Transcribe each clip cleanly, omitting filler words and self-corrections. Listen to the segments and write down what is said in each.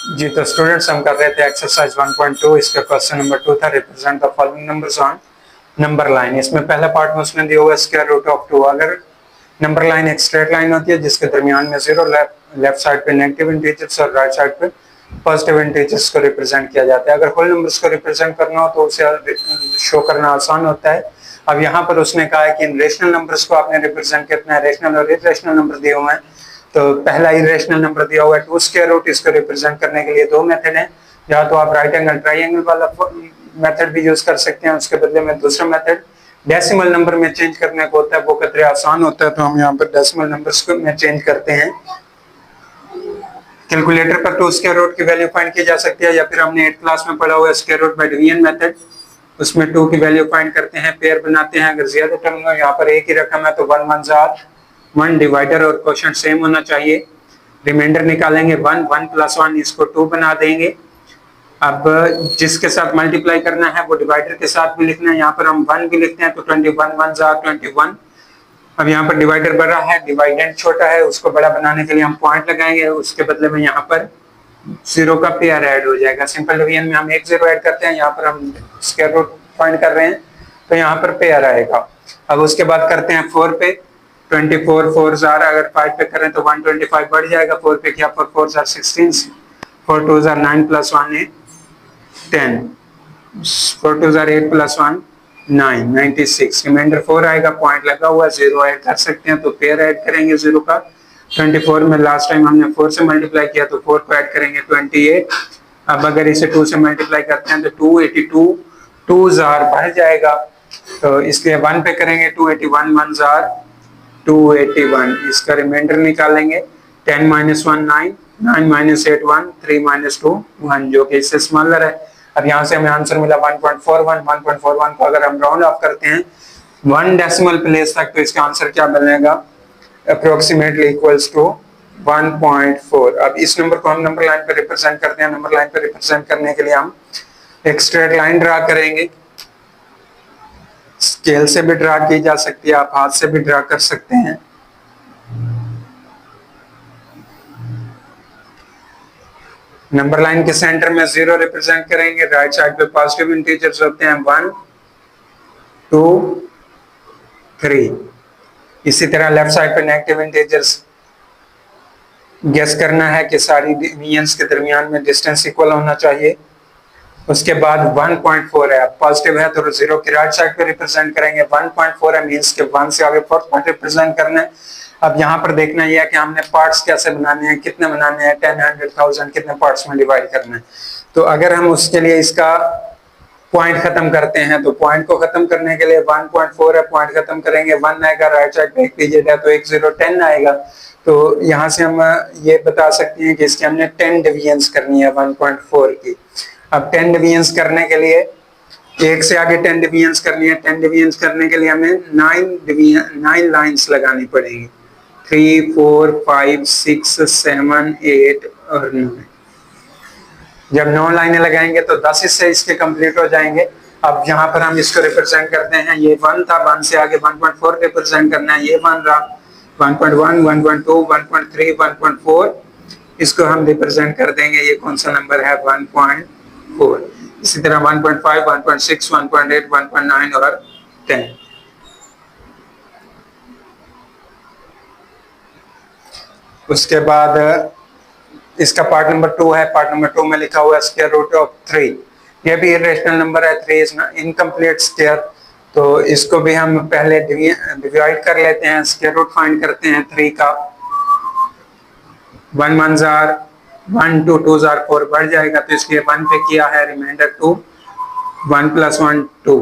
जी तो स्टूडेंट्स हम कर रहे थे एक्सरसाइज 1.2। इसका क्वेश्चन नंबर 2 था, represent the following numbers on number line. इसमें पहला पार्ट में उसने दिया हुआ स्क्वायर रूट ऑफ 2। अगर नंबर लाइन एक स्ट्रेट लाइन होती है जिसके दरमियान में जीरो, लेफ्ट साइड पे नेगेटिव इंटीजर्स और राइट साइड पे पॉजिटिव इंटीजर्स को रिप्रेजेंट किया जाता है। अगर होल नंबर्स को रिप्रेजेंट करना हो तो उसे शो करना आसान होता है। अब यहाँ पर उसने कहा है कि इन रेशनल नंबर्स को आपने रिप्रेजेंट कितना है, रेशनल और इरेशनल नंबर दिए हुए हैं। तो पहला इरेशनल नंबर दिया हुआ है 2 स्क्वायर रूट। इसको रिप्रेजेंट करने के लिए दो मेथड हैं। या तो आप राइट एंगल ट्राइंगल वाला मेथड भी यूज कर सकते हैं, उसके बदले में दूसरा मेथड डेसिमल नंबर में चेंज करने को होता है, वो कतरे आसान होता है। तो हम यहाँ पर डेसिमल नंबर्स को में चेंज करते हैं। कैलकुलेटर पर 2 स्क्वायर रूट की वैल्यू फाइंड की जा सकती है, या फिर हमने 8th क्लास में पढ़ा हुआ square root by division method, उसमें 2 की वैल्यू फाइंड करते हैं, पेयर बनाते हैं। अगर ज्यादा टर्म हो, यहाँ पर एक ही रकम है तो 1 1 जार 1, डिवाइडर और क्वोशंट सेम होना चाहिए। रिमाइंडर निकालेंगे 1 1 + 1, इसको 2 बना देंगे। अब जिसके साथ मल्टीप्लाई करना है वो डिवाइडर के साथ भी लिखना है। यहाँ पर हम 1 भी लिखते हैं तो 21 1 जार 21। अब यहाँ पर डिवाइडर बड़ा है, डिवाइडेंड छोटा है, उसको बड़ा बनाने के लिए हम पॉइंट लगाएंगे। उसके बदले में यहाँ पर 0 का पेयर ऐड हो जाएगा। सिंपल डिवीजन में हम 1 0 ऐड करते हैं, यहाँ पर हम स्क्वायर रूट फाइंड कर रहे हैं तो यहाँ पर पेयर आएगा। अब उसके बाद करते हैं 4 पे, 24 4 जार, अगर 5 पे करें तो 125 बढ़ जाएगा। 4 पे किया 4 जार 16, 4 2 जार 9 + 1 8 10, 4 2 जार 8 + 1 9 96। रिमाइंडर 4 आएगा, पॉइंट लगा हुआ, 0 ऐड कर सकते हैं तो पेयर ऐड करेंगे 0 का। 24 में लास्ट टाइम हमने 4 से मल्टीप्लाई किया तो 4 को ऐड करेंगे 28। अब अगर इसे 2 से मल्टीप्लाई करते हैं तो 282, 2 जार बढ़ जाएगा तो इसलिए 1 पे करेंगे 281 1 जार 281। इसका रिमाइंडर निकालेंगे 10 - 1 9, 9 - 8 1, 3 - 2 1, जो कि इससे स्मॉलर है। अब यहाँ से हमें आंसर मिला 1.41। 1.41 को अगर हम राउंड ऑफ करते हैं 1 डेसिमल प्लेस तक तो इसका आंसर क्या बनेगा, अप्रोक्सीमेटली इक्वल्स टू 1.4। अब इस नंबर को हम नंबर लाइन पर रिप्रेजेंट करते हैं। नंबर लाइन पर रिप्रेजेंट करने के लिए हम एक स्ट्रेट लाइन ड्रा करेंगे। स्केल से भी ड्रा की जा सकती है, आप हाथ से भी ड्रा कर सकते हैं। नंबर लाइन के सेंटर में 0 रिप्रेजेंट करेंगे। राइट साइड पे पॉजिटिव इंटीजर्स होते हैं 1 2 3। इसी तरह लेफ्ट साइड पे नेगेटिव इंटीजर्स। गेस करना है कि सारी डिवीजन्स के दरमियान में डिस्टेंस इक्वल होना चाहिए। उसके बाद 1.4 है, पॉजिटिव है तो 0 की राइट साइड पे रिप्रेजेंट करेंगे। 1.4 है मींस के 1 से आगे फोर्थ पॉइंट रिप्रेजेंट करना है। अब यहाँ पर देखना यह है कि हमने पार्ट्स कैसे बनाने हैं, कितने बनाने हैं, 10 100 1000 कितने पार्ट्स में डिवाइड करना है। तो अगर हम उसके लिए इसका पॉइंट खत्म करते हैं तो पॉइंट को खत्म करने के लिए 1.4 है, पॉइंट खत्म करेंगे 1 आएगा, राइट साइड पे एक डिजिट है तो 1 0 10 आएगा। तो यहाँ से हम ये बता सकते हैं कि इसके हमने 10 डिवीजन्स करनी है 1.4 की। अब 10 डिवीजन्स करने के लिए एक से आगे 10 डिवीजन्स करनी है। 10 डिवीजन्स करने के लिए हमें 9 लाइंस लगानी पड़ेगी, 3 4 5 6 7 8 और 9। जब 9 लाइनें लगाएंगे तो 10 हिस्से इसके कंप्लीट हो जाएंगे। अब यहाँ पर हम इसको रिप्रेजेंट करते हैं, ये 1 था, 1 से आगे 1.4 रिप्रेजेंट करना है, ये 1 रहा, 1.1 1.2 1.3 1.4 इसको हम रिप्रेजेंट कर देंगे। ये कौन सा नंबर है, 1.4। इसी तरह 1.5 1.6 1.8 1.9 और 10। उसके बाद इसका पार्ट नंबर 2 है। पार्ट नंबर 2 में लिखा हुआ है स्क्वायर रूट ऑफ 3। ये भी इरेशनल नंबर है, 3 इज इनकम्प्लीट स्क्वायर। तो इसको भी हम पहले डिवाइड कर लेते हैं, स्क्वायर रूट फाइंड करते हैं 3 का। 1 1 जार 1 2 2 जार 4 बढ़ जाएगा तो इसलिए 1 पे किया है, रिमाइंडर 2 1 + 1 2।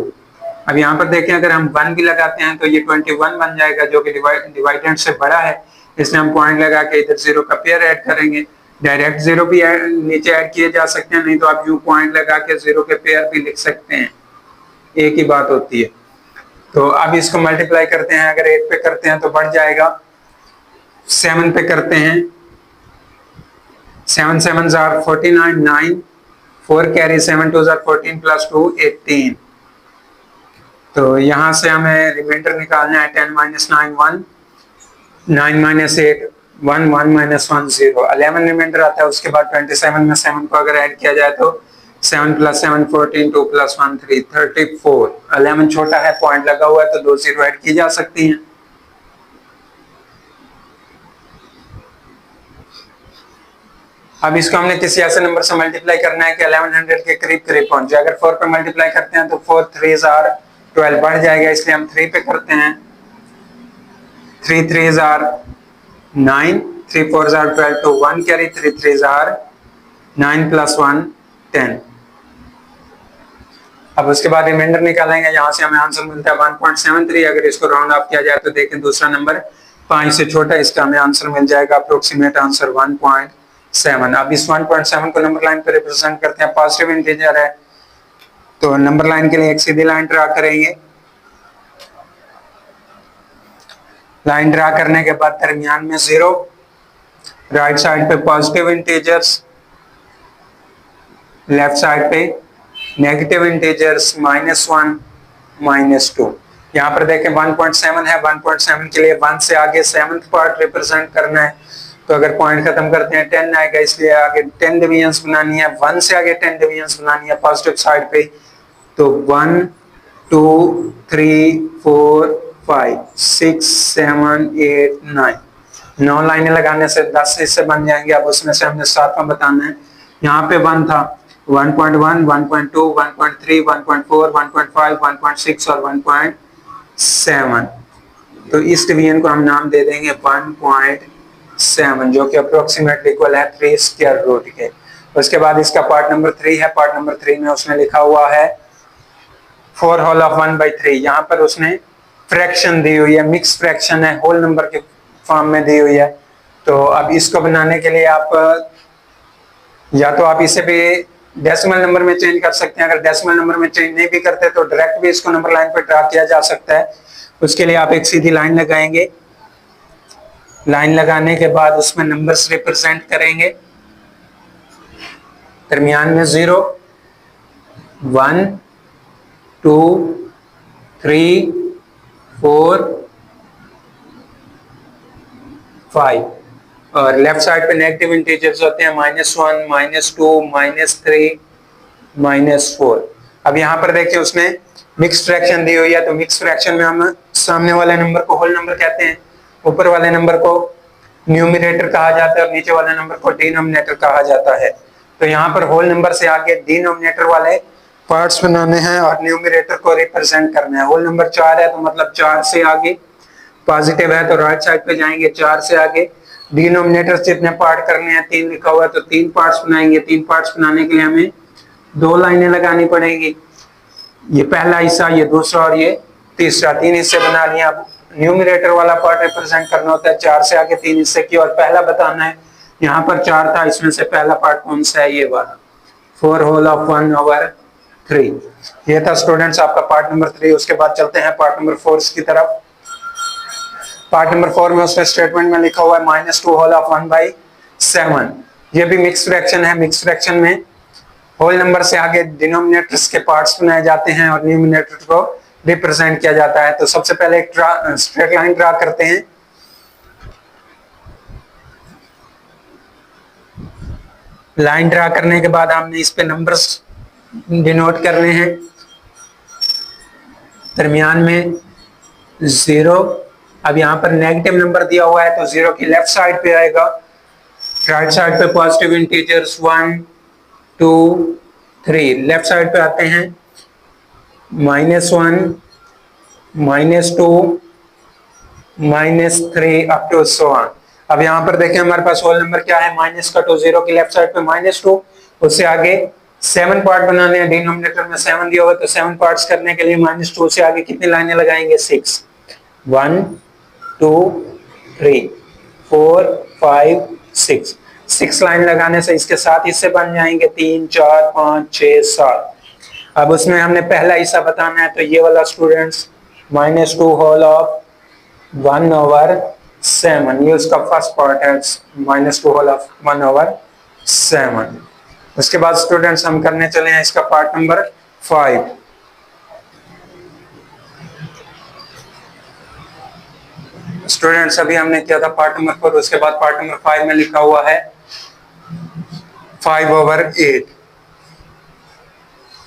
अब यहाँ पर देखें अगर हम 1 भी लगाते हैं तो ये 21 बन जाएगा, जो कि डिवाइडेंड से बड़ा है, इसलिए हम पॉइंट लगा के इधर 0 का पेयर ऐड करेंगे। डायरेक्ट 0 भी नीचे ऐड किए जा सकते हैं, नहीं तो आप यूं पॉइंट लगा के 0 के पेयर भी लिख सकते हैं, एक ही बात होती है। तो अब इसको मल्टीप्लाई करते हैं, अगर 8 पे करते हैं तो बढ़ जाएगा। 7 पे करते हैं, 7 7 जार 49 9 4 कैरी 7 2 जार 14 + 2 18। तो यहाँ से हमें रिमाइंडर निकालना है 10 - 9 1, 9 - 8 1 1 माइनस 1 0, 11 रिमाइंडर आता है। उसके बाद 27 में 7 को अगर ऐड किया जाए तो 7 प्लस 7 14, 2 प्लस 1 3 34। 11 छोटा है, पॉइंट लगा हुआ है तो 2 जीरो ऐड की जा सकती हैं। अब इसको हमने किसी ऐसे नंबर से मल्टीप्लाई करना है कि 1100 के करीब करीब पहुंच जाए। अगर 4 पे मल्टीप्लाई करते हैं तो 4 3 आर 12 बढ़ जाएगा, इसलिए हम 3 पे करते हैं। 3 3 आर 9, 3 4 आर 12 तो 1 कैरी, 3 3 आर 9 प्लस 1 10। अब उसके बाद रिमाइंडर निकालेंगे, यहाँ से हमें आंसर मिलता है 1.73। अगर इसको राउंड ऑफ किया जाए तो देखें दूसरा नंबर 5 से छोटा, इसका हमें आंसर मिल जाएगा अप्रोक्सीमेट आंसर 1.7। अब इस 1.7 को नंबर लाइन पे रिप्रेजेंट करते हैं, पॉजिटिव इंटीजर है तो नंबर लाइन के लिए एक सीधी लाइन ड्रा करेंगे। लाइन ड्रा करने के बाद दरमियान में 0, राइट साइड पे पॉजिटिव इंटीजर्स, लेफ्ट साइड पे नेगेटिव इंटीजर्स -1 -2। यहाँ पर देखें 1.7 है, 1.7 के लिए 1 से आगे 7th पार्ट रिप्रेजेंट करना है, तो अगर पॉइंट खत्म करते हैं 10 आएगा, इसलिए आगे 10 डिवीजन्स बनानी है। 1 से आगे 10 डिवीजन्स बनानी है पॉजिटिव साइड पे, तो 1 2 3 4 5 6 7 8 9, 9 लाइनें लगाने से 10 हिस्से बन जाएंगे। अब उसमें से हमने 7वां बताना है। यहाँ पे 1 था, 1.1 1.2 1.3 1.4 1.5 1.6 और 1.7, तो इस डिवीजन को हम नाम दे देंगे 1.7, जो कि अप्रोक्सीमेटली इक्वल है 3 स्क्वायर रूट के। उसके बाद इसका पार्ट नंबर 3 है। पार्ट नंबर 3 में उसने लिखा हुआ है 4 होल ऑफ 1/3। यहाँ पर उसने फ्रैक्शन दी हुई है, मिक्स फ्रैक्शन है, होल नंबर के फॉर्म में दी हुई है। तो अब इसको बनाने के लिए आप या तो आप इसे भी डेसिमल नंबर में चेंज कर सकते हैं। अगर डेसिमल नंबर में चेंज नहीं भी करते तो डायरेक्ट भी इसको नंबर लाइन पर ड्रा किया जा सकता है। उसके लिए आप एक सीधी लाइन लगाएंगे। लाइन लगाने के बाद उसमें नंबर्स रिप्रेजेंट करेंगे, दरमियान में 0 1 2 3 4 5, और लेफ्ट साइड पे नेगेटिव इंटीजर्स होते हैं -1 -2 -3 -4। अब यहाँ पर देखिए उसने मिक्स फ्रैक्शन दी हुई है, तो मिक्स फ्रैक्शन में हम सामने वाले नंबर को होल नंबर कहते हैं, ऊपर वाले नंबर को न्यूमरेटर कहा जाता है और नीचे वाले नंबर को डिनोमिनेटर कहा जाता है। तो यहाँ पर होल नंबर से आगे डिनोमिनेटर वाले पार्ट्स बनाने हैं और न्यूमरेटर को रिप्रेजेंट करना है। होल नंबर 4 है तो मतलब 4 से आगे, पॉजिटिव है तो राइट साइड पे जाएंगे 4 से आगे। डिनोमिनेटर जितने पार्ट करने हैं 3 लिखा हुआ है तो 3 पार्ट्स बनाएंगे। 3 पार्ट्स बनाने के लिए हमें 2 लाइनें लगानी पड़ेगी, ये पहला हिस्सा, ये दूसरा और ये तीसरा, 3 हिस्से बना लिए। अब न्यूमरेटर वाला पार्ट रिप्रेजेंट करना होता है 4 से आगे 3 हिस्से की, और पहला बताना है। यहाँ पर 4 था, इसमें से पहला पार्ट कौन सा है, ये वाला 4 होल ऑफ 1/3। ये था स्टूडेंट्स आपका पार्ट नंबर 3। उसके बाद चलते हैं पार्ट नंबर 4 की तरफ। पार्ट नंबर 4 में उसने स्टेटमेंट में लिखा हुआ है -2 होल ऑफ 1/7। ये भी मिक्स फ्रैक्शन है। मिक्स फ्रैक्शन में होल नंबर से आगे डिनोमिनेटर्स के पार्ट्स बनाए जाते हैं और न्यूमरेटर को रिप्रेजेंट किया जाता है। तो सबसे पहले एक स्ट्रेट लाइन ड्रा करते हैं। लाइन ड्रा करने के बाद हमने इस पे नंबर्स डिनोट करने हैं, दरमियान में 0। अब यहाँ पर नेगेटिव नंबर दिया हुआ है तो 0 की लेफ्ट साइड पे आएगा, राइट साइड पे पॉजिटिव इंटीजर्स 1 2 3, लेफ्ट साइड पे आते हैं -1 -2 -3 अप टू सो ऑन। अब यहाँ पर देखें हमारे पास होल नंबर क्या है, माइनस का, तो 0 की लेफ्ट साइड पे -2, उससे आगे 7 पार्ट बनाने हैं। डिनोमिनेटर में 7 दिया हुआ है तो 7 पार्ट्स करने के लिए -2 से आगे कितनी लाइनें लगाएंगे, 6, 1 2 3 4 5 6, 6 लाइन लगाने से इसके 7 हिस्से बन जाएंगे, 3 4 5 6 7। अब उसमें हमने पहला हिस्सा बताना है, तो ये वाला स्टूडेंट्स -2 होल ऑफ 1/7, ये उसका फर्स्ट पार्ट है, -2 होल ऑफ 1/7। उसके बाद स्टूडेंट्स हम करने चले हैं इसका पार्ट नंबर 5। स्टूडेंट्स अभी हमने किया था पार्ट नंबर 4, उसके बाद पार्ट नंबर 5 में लिखा हुआ है 5/8।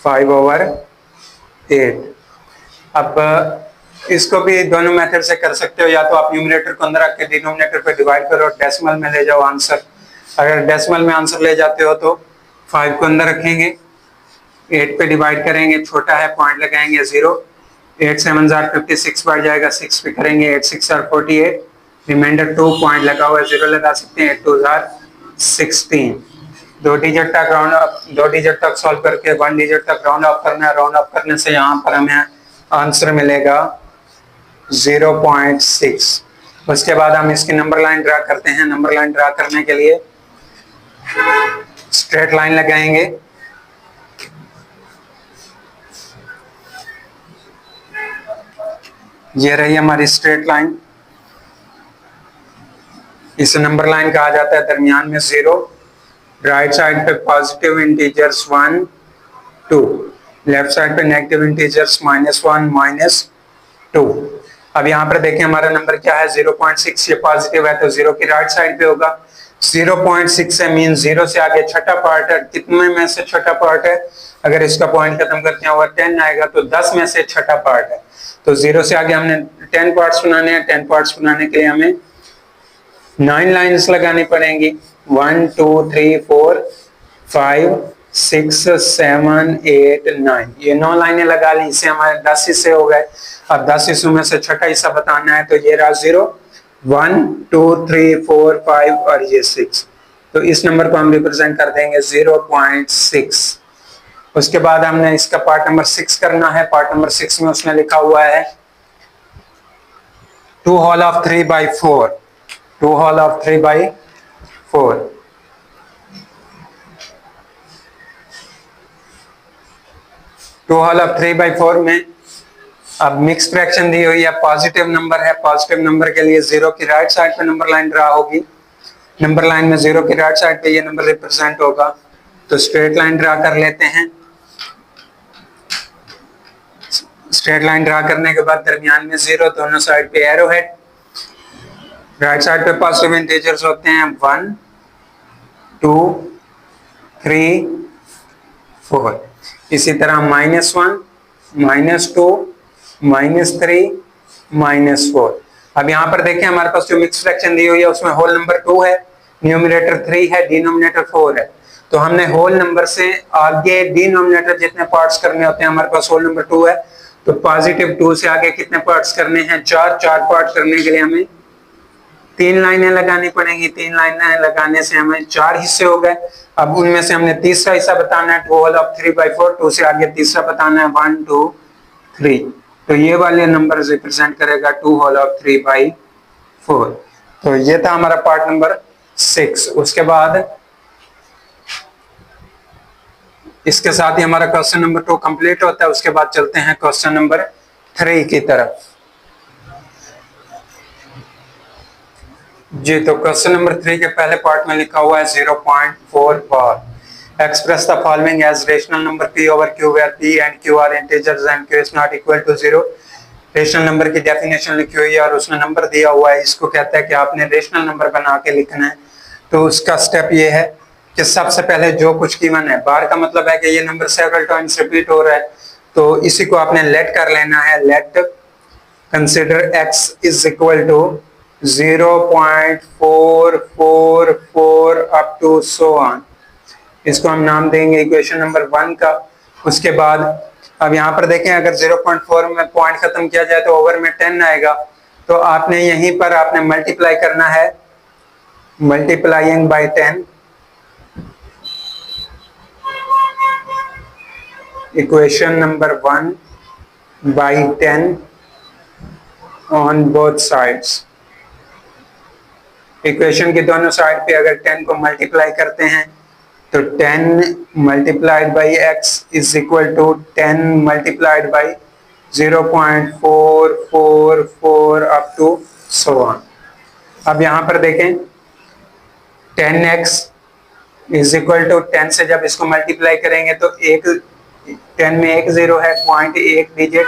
5/8। अब इसको भी दोनों मेथड से कर सकते हो, या तो आप न्यूमरेटर को अंदर रख के डिनोमिनेटर पे डिवाइड करो, डेसिमल में ले जाओ आंसर। अगर डेसिमल में आंसर ले जाते हो तो 5 को अंदर रखेंगे, 8 पे डिवाइड करेंगे, छोटा है पॉइंट लगाएंगे 0, 8 7 जार 56 बढ़ जाएगा, 6 पे करेंगे 8 6 जार 48, रिमाइंडर 2 पॉइंट लगा हुआ है 0 लगा सकते हैं, 8 2 जार 16। 2 डिजिट तक राउंड अप, 2 डिजिट तक सॉल्व करके 1 डिजिट तक राउंड अप करना है। राउंड अप करने से यहाँ पर हमें आंसर मिलेगा 0.6। उसके बाद हम इसकी नंबर लाइन ड्रा करते हैं। नंबर लाइन ड्रा करने के लिए स्ट्रेट लाइन लगाएंगे, ये रही हमारी स्ट्रेट लाइन। इस नंबर लाइन कहा जाता है दरमियान में 0, राइट साइड पे पॉजिटिव इंटीजर्स 1 2, लेफ्ट साइड पे नेगेटिव इंटीजर्स -1 -2। अब यहाँ पर देखें हमारा नंबर क्या है 0.6, ये पॉजिटिव है तो 0 की राइट साइड पे होगा। 0.6 है मीन 0 से आगे छठा पार्ट है, कितने में से छठा पार्ट है? अगर इसका पॉइंट खत्म करते हैं ओवर 10 आएगा तो 10 में से छठा पार्ट है। तो 0 से आगे हमने 10 पार्ट्स बनाने हैं। 10 पार्ट्स बनाने के लिए हमें 9 लाइन्स लगानी पड़ेंगी। 1 2 3 4 5 6 7 8 9, ये 9 लाइनें लगा ली। इससे हमारे 10 हिस्से हो गए। अब 10 हिस्सों में से छठा हिस्सा बताना है, तो ये रहा 0 1 2 3 4 5 और ये 6। तो इस नंबर को हम रिप्रेजेंट कर देंगे 0.6। उसके बाद हमने इसका पार्ट नंबर 6 करना है। पार्ट नंबर 6 में उसने लिखा हुआ है 2 whole of 3/4। 2 whole of 3/4। Two whole of 3/4 में अब मिक्स फ्रैक्शन दी हुई है, पॉजिटिव नंबर है। पॉजिटिव नंबर के लिए 0 की राइट साइड पे नंबर लाइन ड्रा होगी। नंबर लाइन में 0 की राइट साइड पे ये नंबर रिप्रेजेंट होगा। तो स्ट्रेट लाइन ड्रा कर लेते हैं। स्ट्रेट लाइन ड्रा करने के बाद दरमियान में 0, दोनों साइड पे एरो हेड। राइट साइड पे पॉजिटिव इंटीजर्स होते हैं 1 2 3 4। इसी तरह -1 -2 -3 -4। अब यहाँ पर देखें हमारे पास जो मिक्स फ्रैक्शन दी हुई है उसमें होल नंबर 2 है, न्यूमरेटर 3 है, डिनोमिनेटर 4 है। तो हमने होल नंबर से आगे डिनोमिनेटर जितने पार्ट्स करने होते हैं, हमारे पास होल नंबर 2 है तो पॉजिटिव 2 से आगे कितने पार्ट्स करने हैं? 4 पार्ट करने के लिए हमें 3 लाइनें लगानी पड़ेंगी। 3 लाइनें लगाने से हमें 4 हिस्से हो गए। अब उनमें से हमने तीसरा हिस्सा बताना है 2 होल ऑफ 3/4। 2 से आगे तीसरा बताना है 1 2 3। तो ये वाले नंबर रिप्रेजेंट करेगा 2 होल ऑफ 3/4। तो ये था हमारा पार्ट नंबर 6। उसके बाद इसके साथ ही हमारा क्वेश्चन नंबर 2 कंप्लीट होता है। उसके बाद चलते हैं क्वेश्चन नंबर 3 की तरफ। जी, तो क्वेश्चन नंबर 3 के पहले पार्ट में लिखा हुआ है 0.4 बार। Express the following as rational number p over q where p and q are integers and q is not equal to 0। Rational number की डेफिनेशन लिखी हुई है और उसने नंबर दिया हुआ है। इसको कहता है कि आपने रेशनल नंबर बना के लिखना है। तो उसका स्टेप ये है कि सबसे पहले जो कुछ गिवन है, बार का मतलब है कि ये नंबर सेवरल टाइम्स रिपीट हो रहा है, तो इसी को आपने लेट कर लेना है। Let consider x is equal to 0.444 up to so on. इसको हम नाम देंगे इक्वेशन नंबर 1 का। उसके बाद अब यहाँ पर देखें अगर 0.4 में पॉइंट खत्म किया जाए तो ओवर में 10 आएगा। तो आपने यहीं पर आपने मल्टीप्लाई करना है, multiplying by 10 equation number 1 by 10 on both sides. Equation की दोनों साइड पे अगर 10 को मल्टीप्लाई करते हैं तो 10 multiplied by x is equal to 10 multiplied by 0.444 up to so on. अब यहाँ पर देखें 10x इज इक्वल टू 10 से जब इसको मल्टीप्लाई करेंगे तो 10 में एक जीरो है, पॉइंट एक डिजिट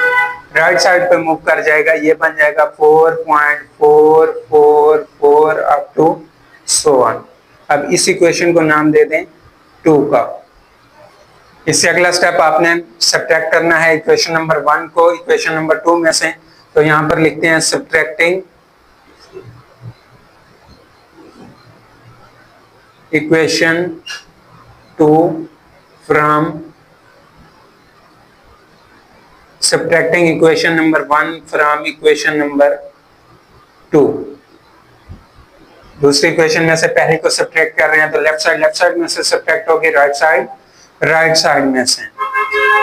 राइट साइड पे मूव कर जाएगा, ये बन जाएगा 4.444 अप टू सो ऑन। अब इस इक्वेशन को नाम दे दें 2 का। इससे अगला स्टेप आपने सब्ट्रैक्ट करना है इक्वेशन नंबर 1 को इक्वेशन नंबर 2 में से। तो यहां पर लिखते हैं subtracting equation 2 from subtracting equation number 1 from equation number 2। दूसरी इक्वेशन में से पहले को सब्ट्रैक्ट कर रहे हैं तो लेफ्ट साइड में से सब्ट्रैक्ट होगी, राइट साइड में से।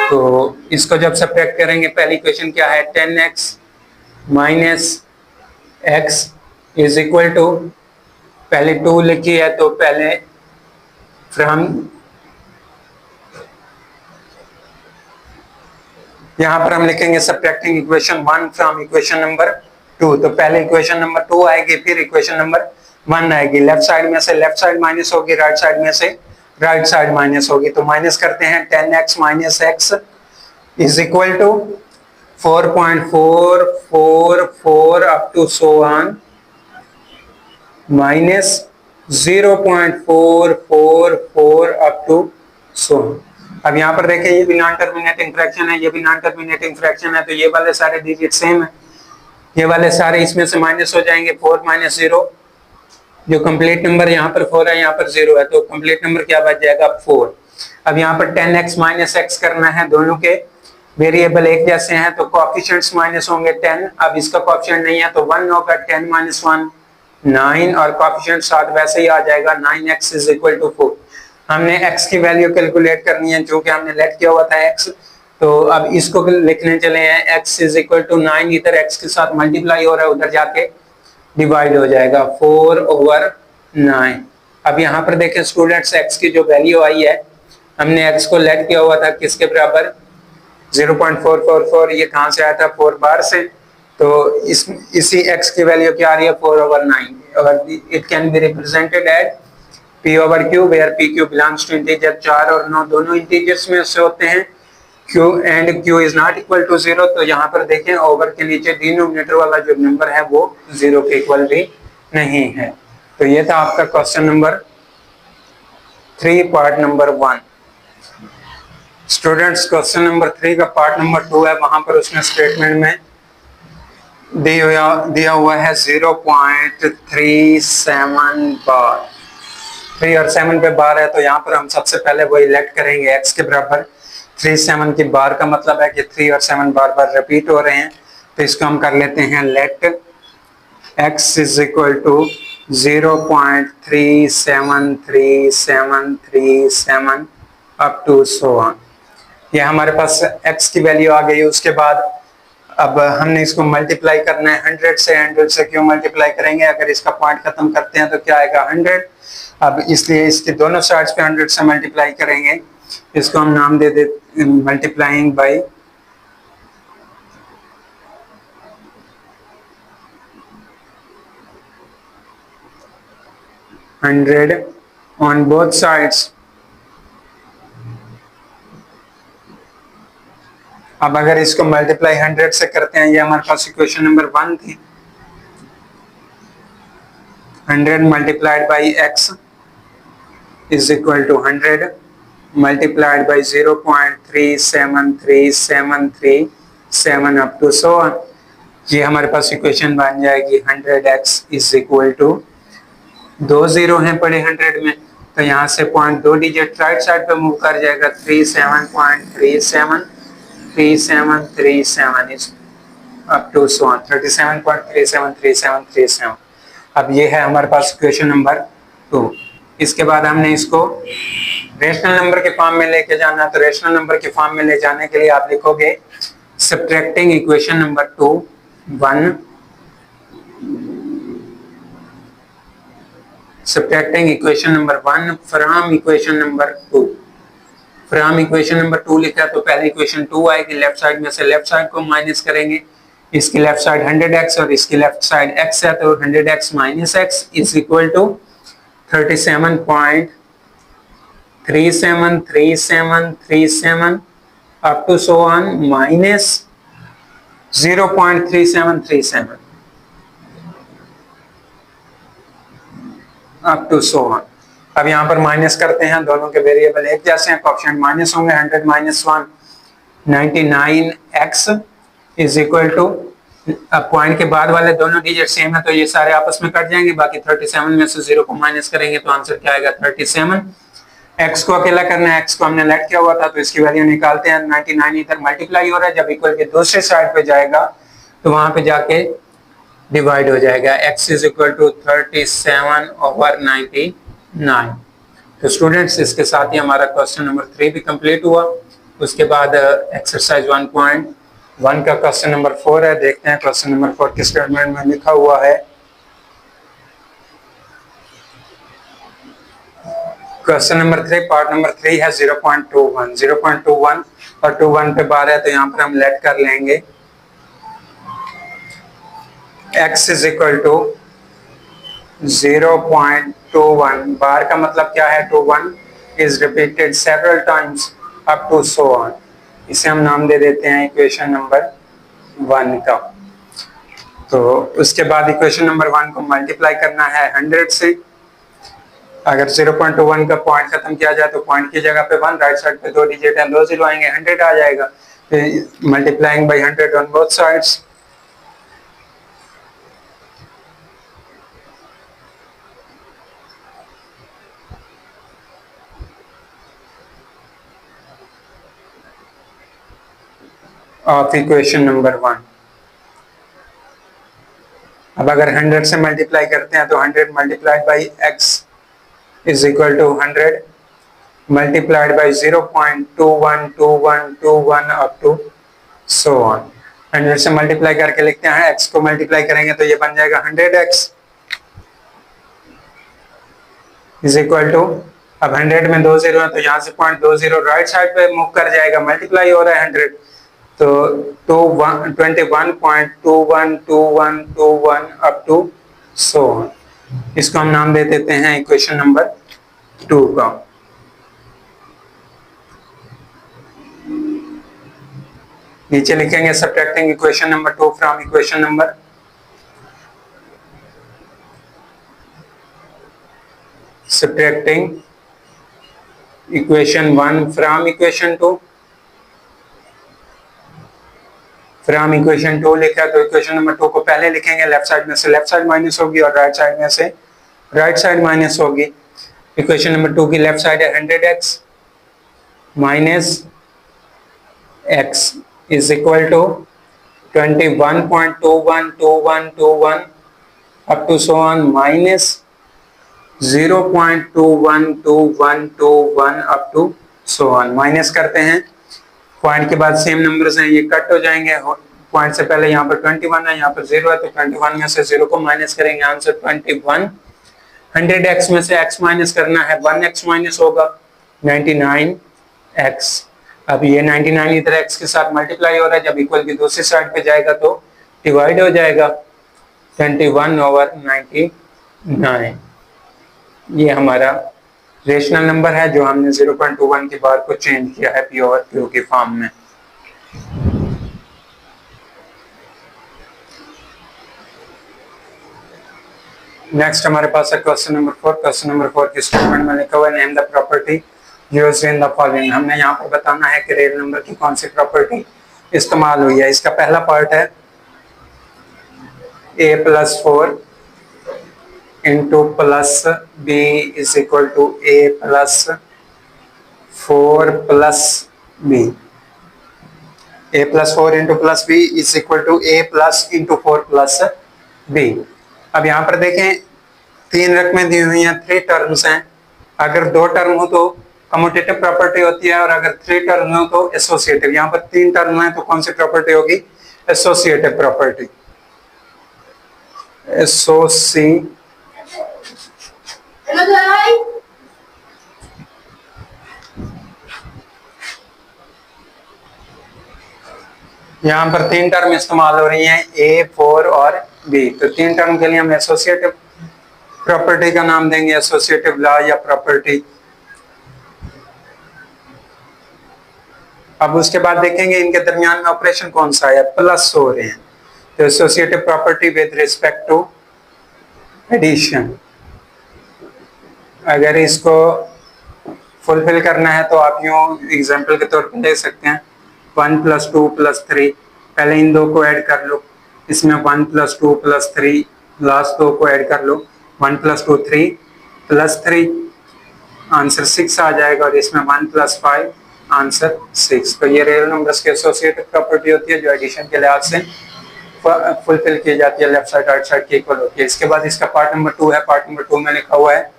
तो इसको जब सब्ट्रैक्ट करेंगे, पहली इक्वेशन क्या है, 10x minus x is equal to, पहले 2 लिखी है तो पहले फ्रॉम, यहां पर हम लिखेंगे subtracting equation 1 from equation number 2। तो पहले इक्वेशन नंबर 2 आएगी, फिर इक्वेशन नंबर 1 आएगी। लेफ्ट साइड में से लेफ्ट साइड माइनस होगी, राइट साइड में से राइट साइड माइनस होगी। तो माइनस करते हैं, 10x minus x is equal to 4.444 up to so on minus 0.444 up to so on. अब यहाँ पर देखें, ये भी नॉन टर्मिनेटिंग फ्रैक्शन है, ये भी नॉन टर्मिनेटिंग फ्रैक्शन है, तो ये वाले सारे डिजिट सेम है, ये वाले सारे इसमें से माइनस हो जाएंगे। 4 माइनस 0, जो कंप्लीट नंबर यहाँ पर 4 है, यहाँ पर 0 है, तो कंप्लीट नंबर क्या बच जाएगा 4। अब यहाँ पर 10x माइनस x करना है, दोनों के वेरिएबल एक जैसे हैं तो कोएफिशिएंट्स माइनस होंगे 10। अब इसका कोएफिशिएंट नहीं है तो 1 होगा, 10 माइनस 1 9, और कोएफिशिएंट साथ वैसे ही आ जाएगा, 9x इज इक्वल टू 4। हमने x की वैल्यू कैलकुलेट करनी है, क्योंकि हमने लेट किया हुआ था x, तो अब इसको लिखने चले हैं, x इज इक्वल टू 9, इधर x के साथ मल्टीप्लाई हो रहा है, उधर जाके डिवाइड हो जाएगा 4/9। अब यहाँ पर देखें स्टूडेंट्स, x की जो वैल्यू आई है, हमने x को लेट किया हुआ था किसके बराबर, 0.444, ये कहाँ से आया था, 4 बार से। तो इसी x की वैल्यू क्या आ रही है, 4/9, और it can be represented as p/q where pq belongs to integer 4 और 9 दोनों इंटीजर्स में से होते हैं, q and q is not equal to 0। तो यहाँ पर देखें ओवर के नीचे डिनोमिनेटर वाला जो नंबर है वो 0 के इक्वल भी नहीं है। तो ये था आपका question number 3 part number 1। Students question number 3 का पार्ट नंबर 2 है, वहां पर उसने स्टेटमेंट में दिया हुआ है 0.37 बार, 3 और 7 पे बार है, तो यहाँ पर हम सबसे पहले वही लेट करेंगे x के बराबर 37 की बार का मतलब है कि 3 और 7 बार बार रिपीट हो रहे हैं। तो इसको हम कर लेते हैं let x is equal to 0.373737 up to so on. ये हमारे पास x की वैल्यू आ गई। उसके बाद अब हमने इसको मल्टीप्लाई करना है 100 से। 100 से क्यों मल्टीप्लाई करेंगे, अगर इसका पॉइंट खत्म करते हैं तो क्या आएगा 100। अब इसलिए इसके दोनों साइड्स पे 100 से मल्टीप्लाई करेंगे। इसको हम नाम दे दे multiplying by 100 on both sides. अब अगर इसको मल्टीप्लाई 100 से करते हैं, ये हमारे पास इक्वेशन नंबर 1 थी, 100 multiplied by x is equal to 100 multiplied by 0.373737 up to so on. ये हमारे पास इक्वेशन बन जाएगी 100x इज इक्वल टू, 2 0 हैं पड़े 100 में, तो यहाँ से पॉइंट 2 डिजिट राइट साइड पे मूव कर जाएगा, 37.3737 is up to so on 37.373737। अब ये है हमारे पास इक्वेशन नंबर 2। इसके बाद हमने इसको रेशनल नंबर के फॉर्म में लेके जाना। तो रेशनल नंबर के फॉर्म में ले जाने के लिए आप लिखोगे subtracting equation number 2 1 subtracting equation number 1 from equation number 2। From equation number 2 लिखा तो पहले इक्वेशन 2 आएगी, लेफ्ट साइड में से लेफ्ट साइड को माइनस करेंगे। इसकी लेफ्ट साइड 100x और इसकी लेफ्ट साइड x है, तो 100x minus x is equal to 37.373737 up to so on minus 0.3737 up to so on. अब यहाँ पर माइनस करते हैं, दोनों के वेरिएबल एक जैसे हैं, कोएफिशिएंट माइनस होंगे, 100 minus 1 99x is equal to, अब पॉइंट के बाद वाले दोनों डिजिट सेम है तो ये सारे आपस में कट जाएंगे, बाकी 37 में से 0 को माइनस करेंगे तो आंसर क्या आएगा 37। x को अकेला करना है, x को हमने लेट किया हुआ था तो इसकी वैल्यू निकालते हैं। 99 इधर मल्टीप्लाई हो रहा है, जब इक्वल के दूसरे साइड पे जाएगा तो वहां पे जाके डिवाइड हो जाएगा। x is equal to 37/99। तो स्टूडेंट्स इसके साथ ही हमारा क्वेश्चन नंबर 3 भी कंप्लीट हुआ। उसके बाद एक्सरसाइज 1.1 का क्वेश्चन नंबर 4 है। देखते हैं क्वेश्चन नंबर 4 किस स्टेटमेंट में लिखा हुआ है। क्वेश्चन नंबर 3 पार्ट नंबर 3 है 0.21 0.21 और 21 पे बार है तो यहाँ पर हम लेट कर लेंगे। x is equal to 0.21, bar का मतलब क्या है 21 is repeated several times up to so on. इसे हम नाम दे देते हैं इक्वेशन नंबर 1 का। तो उसके बाद इक्वेशन नंबर 1 को मल्टीप्लाई करना है 100 से। अगर 0.21 का पॉइंट खत्म किया जाए तो पॉइंट की जगह पे 1, राइट साइड पे 2 डिजिट है, 2 जीरो आएंगे, 100 आ जाएगा। Multiplying by 100 on both sides. Of equation number 1। अब अगर 100 से मल्टीप्लाई करते हैं तो 100 multiplied by x is equal to 100 multiplied by 0.212121 up to so on. 100 से मल्टीप्लाई करके लिखते हैं, x को मल्टीप्लाई करेंगे तो ये बन जाएगा 100x इज इक्वल टू, अब 100 में 2 जीरो है तो यहाँ से 0.20 राइट साइड पे मूव कर जाएगा, मल्टीप्लाई हो रहा है 100 तो 21.212121 अप टू सो ऑन। इसको हम नाम दे देते हैं इक्वेशन नंबर 2 का। नीचे लिखेंगे subtracting equation number 2 from equation number, subtracting equation 1 from equation 2। From equation 2 लिखा तो इक्वेशन नंबर 2 को पहले लिखेंगे, लेफ्ट साइड में से लेफ्ट साइड माइनस होगी और राइट साइड में से राइट साइड माइनस होगी। इक्वेशन नंबर 2 की लेफ्ट साइड है 100x minus x is equal to 21.212121 up to so on minus 0.212121 up to so on. Minus करते हैं, पॉइंट के बाद सेम नंबर्स हैं, ये कट हो जाएंगे। पॉइंट से पहले यहाँ पर 21 है, यहाँ पर 0 है तो 21 में से 0 को माइनस करेंगे, आंसर 21। 100x में से x माइनस करना है, 1x माइनस होगा 99x। अब ये 99 इधर x के साथ मल्टीप्लाई हो रहा है, जब इक्वल की दूसरी साइड पे जाएगा तो डिवाइड हो जाएगा 21/99। ये हमारा रेशनल नंबर है जो हमने 0.21 की बार को चेंज किया है पी ओवर क्यू की फॉर्म में। नेक्स्ट हमारे पास है क्वेश्चन नंबर 4। क्वेश्चन नंबर 4 की स्टेटमेंट में लिखा हुआ है name the property used in the following. हमने यहाँ पर बताना है कि रियल नंबर की कौन सी प्रॉपर्टी इस्तेमाल हुई है। इसका पहला पार्ट है a+4 into plus b is equal to a+4 plus b। a+4 into plus b is equal to a+4 plus b। अब यहाँ पर देखें 3 रकमें दी हुई हैं, 3 टर्म्स हैं। अगर 2 टर्म हो तो कम्यूटेटिव प्रॉपर्टी होती है और अगर 3 टर्म हो तो एसोसिएटिव। यहाँ पर 3 टर्म है तो कौन सी प्रॉपर्टी होगी, एसोसिएटिव प्रॉपर्टी। यहाँ पर 3 टर्म इस्तेमाल हो रही हैं, a, 4 और b। तो 3 टर्म के लिए हम एसोसिएटिव प्रॉपर्टी का नाम देंगे, एसोसिएटिव लॉ या प्रॉपर्टी। अब उसके बाद देखेंगे इनके दरमियान में ऑपरेशन कौन सा है, प्लस हो रहे हैं, तो associative property with respect to addition. अगर इसको फुलफिल करना है तो आप यूं एग्जांपल के तौर पर ले सकते हैं 1 + 2 + 3, पहले इन दो को ऐड कर लो, इसमें 1 + 2 + 3, लास्ट दो को ऐड कर लो, 1 + 2 3 + 3, आंसर 6 आ जाएगा, और इसमें 1 + 5 आंसर 6। तो ये रियल नंबर्स की एसोसिएटिव प्रॉपर्टी होती है जो एडिशन के लिहाज से फुलफिल की जाती है, लेफ्ट साइड राइट साइड की इक्वल होती है। इसके बाद इसका पार्ट नंबर 2 है, पार्ट नंबर 2 में लिखा हुआ है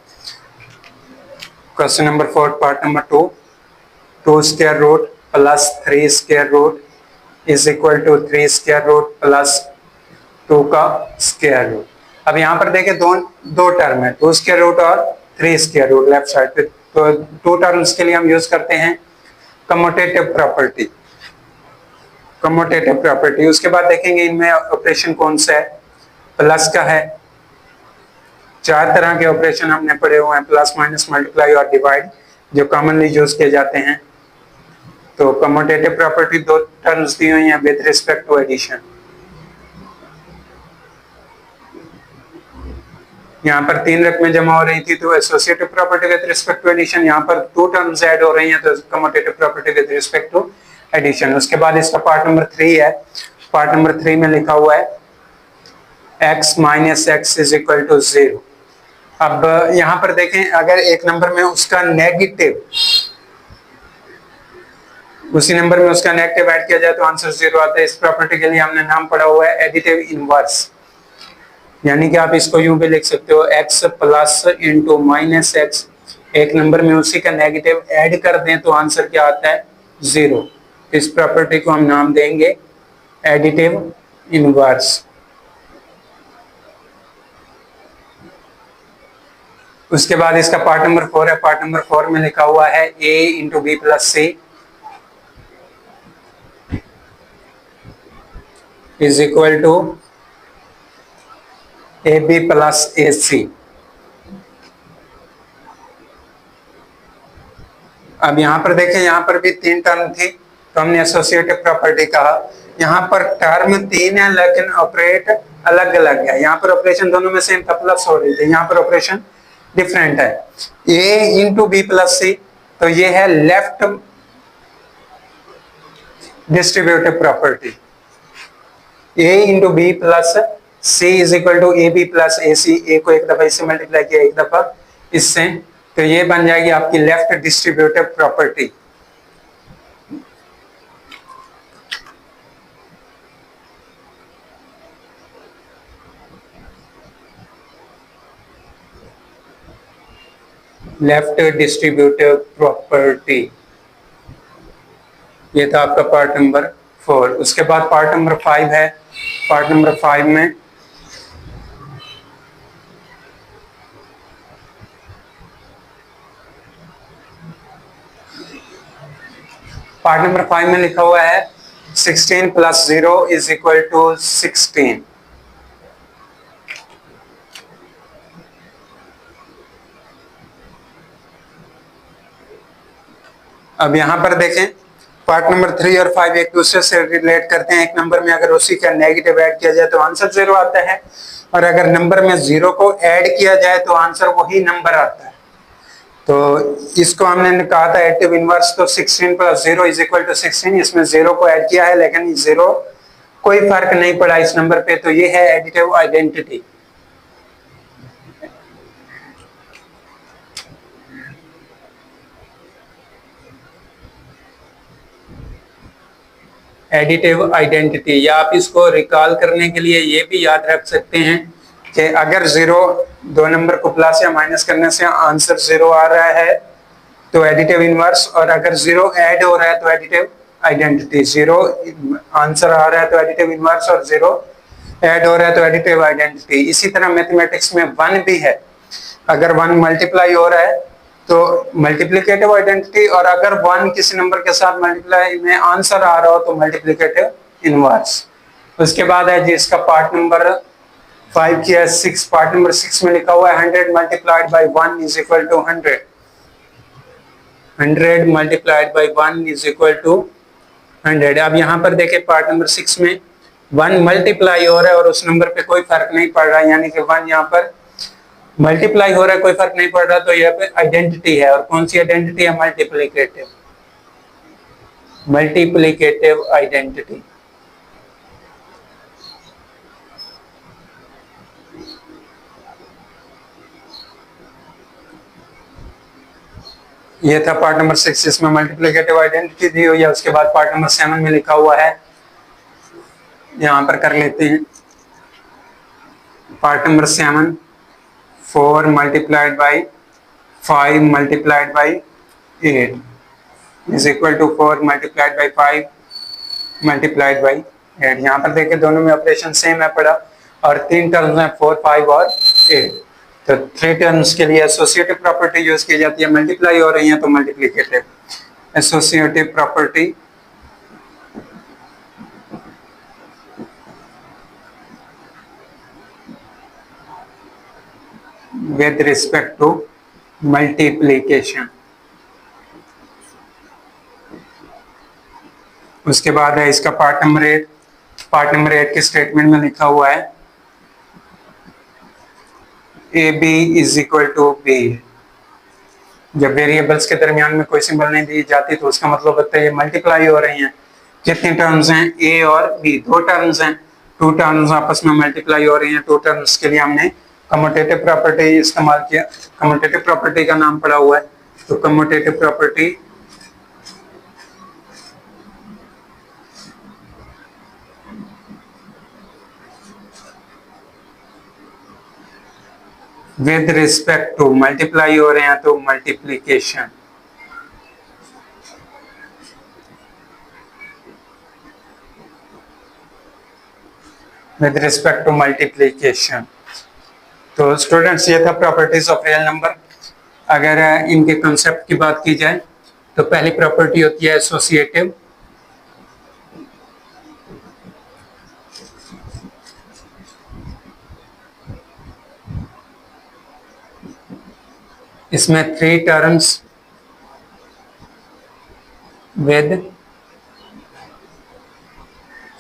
question number 4 part number 2, 2 square root plus 3 square root is equal to 3 square root plus 2 का स्क्वायर रूट। अब यहाँ पर देखें दो टर्म है, 2 स्क्वायर रूट और 3 स्क्वायर रूट लेफ्ट साइड पे, तो 2 टर्म्स के लिए हम यूज करते हैं कम्यूटेटिव प्रॉपर्टी, कम्यूटेटिव प्रॉपर्टी। उसके बाद देखेंगे इनमें ऑपरेशन कौन सा है, प्लस का है। 4 तरह के ऑपरेशन हमने पढ़े हुए हैं, प्लस माइनस मल्टीप्लाई और डिवाइड, जो कॉमनली यूज किए जाते हैं। तो कम्यूटेटिव प्रॉपर्टी 2 टर्म्स दी हुई हैं विद रिस्पेक्ट टू एडिशन। यहाँ पर 3 रकमें जमा हो रही थी, तो associative property with respect to addition, यहाँ पर 2 टर्म्स ऐड हो रही हैं, तो commutative property with respect to addition. उसके बाद इसका पार्ट नंबर 3 है, पार्ट नंबर 3 में लिखा हुआ है x - x is equal to 0। अब यहाँ पर देखें अगर एक नंबर में उसका नेगेटिव, उसी नंबर में उसका नेगेटिव ऐड किया जाए तो आंसर 0 आता है। इस प्रॉपर्टी के लिए हमने नाम पढ़ा हुआ है एडिटिव इनवर्स, यानी कि आप इसको यूं भी लिख सकते हो x plus into minus x, एक नंबर में उसी का नेगेटिव ऐड कर दें तो आंसर क्या आता है 0। इस प्रॉपर्टी को हम नाम देंगे एडिटिव इनवर्स। उसके बाद इसका पार्ट नंबर 4 है, पार्ट नंबर 4 में लिखा हुआ है a into B plus C is equal to A B plus A C. अब यहाँ पर देखें, यहाँ पर भी 3 टर्म थी, तो हमने एसोसिएटिव प्रॉपर्टी कहा। यहाँ पर टर्म 3 है लेकिन ऑपरेट अलग अलग है, यहाँ पर ऑपरेशन दोनों में सेम प्लस हो रही थी, यहाँ पर ऑपरेशन डिफरेंट है। a into B plus C, तो ये है left distributive property, a into B plus C is equal to A B plus A C. A को एक दफा इससे मल्टीप्लाई किया, एक दफा इससे, तो ये बन जाएगी आपकी left distributive property. Left distributive property, ये था आपका पार्ट नंबर 4। उसके बाद पार्ट नंबर 5 है, पार्ट नंबर 5 में लिखा हुआ है 16 + 0 इज इक्वल टू 16। अब यहां पर देखें पार्ट नंबर 3 और 5 एक दूसरे से रिलेट करते हैं। एक नंबर में अगर उसी का नेगेटिव ऐड किया जाए तो आंसर 0 आता है, और अगर नंबर में 0 को ऐड किया जाए तो आंसर वही नंबर आता है। तो इसको हमने कहा था एडिटिव इनवर्स, तो 16 + 0 इज इक्वल टू 16, इसमें 0 को ऐड किया है लेकिन 0 कोई फर्क नहीं पड़ा इस नंबर पे, तो ये है एडिटिव आइडेंटिटी। एडिटिव आइडेंटिटी, या आप इसको रिकॉल करने के लिए ये भी याद रख सकते हैं कि अगर 0 दो नंबर को प्लस या माइनस करने से आंसर 0 आ रहा है तो एडिटिव इनवर्स, और अगर 0 ऐड हो रहा है तो एडिटिव आइडेंटिटी। 0 आंसर आ रहा है तो एडिटिव इनवर्स, और 0 ऐड हो रहा है तो एडिटिव आइडेंटिटी। इसी तरह मैथमेटिक्स में 1 भी है, अगर 1 मल्टीप्लाई हो रहा है तो मल्टीप्लिकेटिव आइडेंटिटी, और अगर 1 किसी नंबर के साथ मल्टीप्लाई में आंसर आ रहा हो तो मल्टीप्लिकेटिव इनवर्स। उसके बाद है जी इसका पार्ट नंबर 5 किया 6, पार्ट नंबर 6 में लिखा हुआ है 100 multiplied by 1 is equal to 100। 100 multiplied by 1 is equal to 100। अब यहाँ पर देखें पार्ट नंबर 6 में 1 मल्टीप्लाई हो रहा है और उस नंबर पे कोई फर्क नहीं पड़ रहा, यानी कि 1 यहाँ पर मल्टीप्लाई हो रहा है, कोई फर्क नहीं पड़ रहा, तो यहाँ पे आइडेंटिटी है। और कौन सी आइडेंटिटी है? Multiplicative, multiplicative identity. ये था पार्ट नंबर 6 जिसमें मल्टीप्लिकेटिव आइडेंटिटी दी हुई है। उसके बाद पार्ट नंबर 7 में लिखा हुआ है, यहां पर कर लेते हैं। Part number 7, 4 multiplied by 5 multiplied by 8 is equal to 4 multiplied by 5 multiplied by 8। यहाँ पर देखिए दोनों में ऑपरेशन सेम है पड़ा, और 3 टर्म्स हैं 4, 5 और 8। तो 3 टर्म्स के लिए एसोसिएटिव प्रॉपर्टी यूज की जाती है, मल्टीप्लाई हो रही है तो multiplicative. Associative property with respect to multiplication। उसके बाद है इसका पार्ट नंबर 8। पार्ट नंबर 8 के स्टेटमेंट में लिखा हुआ है A B is equal to B. जब वेरिएबल्स के दरमियान में कोई सिंबल नहीं दी जाती तो उसका मतलब होता है ये मल्टीप्लाई हो रही हैं। कितने टर्म्स हैं? ए और बी, 2 टर्म्स हैं। 2 टर्म्स आपस में मल्टीप्लाई हो रही हैं। 2 टर्म्स के लिए हमने कम्यूटेटिव प्रॉपर्टी इस्तेमाल किया। कम्यूटेटिव प्रॉपर्टी का नाम पड़ा हुआ है, तो commutative property with respect to multiply हो रहे हैं तो multiplication. With respect to multiplication. तो स्टूडेंट्स ये था प्रॉपर्टीज ऑफ रियल नंबर। अगर इनके कंसेप्ट की बात की जाए तो पहली प्रॉपर्टी होती है एसोसिएटिव। इसमें 3 टर्म्स विद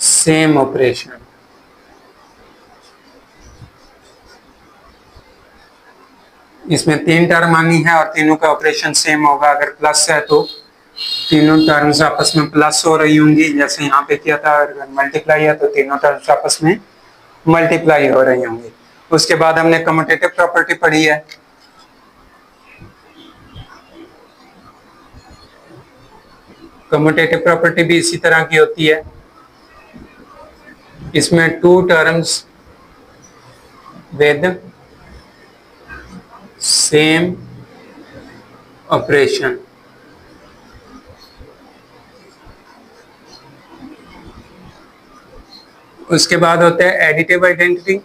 सेम ऑपरेशन। इसमें 3 टर्म आनी है और तीनों का ऑपरेशन सेम होगा। अगर प्लस है तो तीनों टर्म्स आपस में प्लस हो रही होंगी, जैसे यहाँ पे किया था। अगर मल्टीप्लाई है तो तीनों टर्म्स आपस में मल्टीप्लाई हो रही होंगी। उसके बाद हमने कम्यूटेटिव प्रॉपर्टी पढ़ी है। कम्यूटेटिव प्रॉपर्टी भी इसी तरह की होती है। इसमें 2 टर्म्स विद सेम ऑपरेशन। उसके बाद होता है एडिटिव आइडेंटिटी।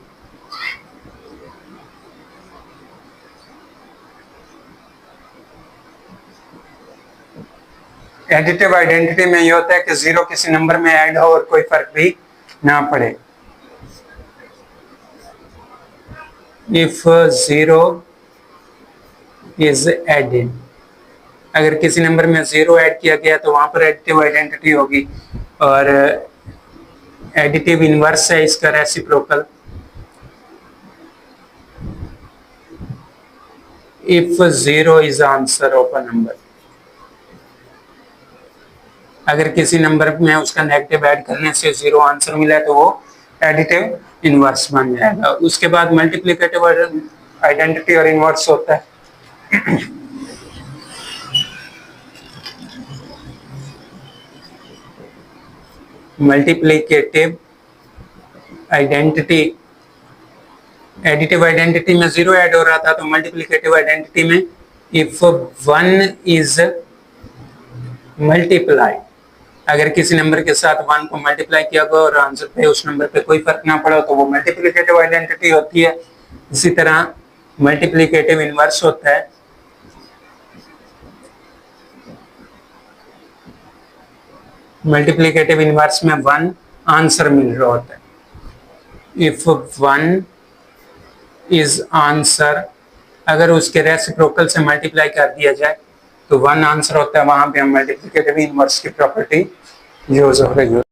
एडिटिव आइडेंटिटी में ये होता है कि 0 किसी नंबर में ऐड हो और कोई फर्क भी ना पड़े। इफ 0 इज एडेड, अगर किसी नंबर में 0 ऐड किया गया तो वहां पर एडिटिव आइडेंटिटी होगी। और एडिटिव इनवर्स है इसका reciprocal. If 0 is answer of a number, अगर किसी नंबर में उसका नेगेटिव ऐड करने से 0 आंसर मिला है तो वो एडिटिव इनवर्स बन जाएगा। उसके बाद मल्टीप्लिकेटिव आइडेंटिटी और इनवर्स होता है। मल्टीप्लिकेटिव आइडेंटिटी, एडिटिव आइडेंटिटी में 0 ऐड हो रहा था, तो मल्टीप्लिकेटिव आइडेंटिटी में इफ 1 इज मल्टीप्लाई, अगर किसी नंबर के साथ 1 को मल्टीप्लाई किया गया और आंसर पे उस नंबर पे कोई फर्क ना पड़ा तो वो मल्टीप्लिकेटिव आइडेंटिटी होती है। इसी तरह मल्टीप्लिकेटिव इनवर्स होता है। मल्टीप्लिकेटिव इनवर्स में 1 आंसर मिल रहा होता है। इफ 1 इज आंसर, अगर उसके रेसिप्रोकल से मल्टीप्लाई कर दिया जाए तो 1 आंसर होता है। वहां पे हम मल्टीप्लिकेटिव इनवर्स की प्रॉपर्टी यूज हो रही हो।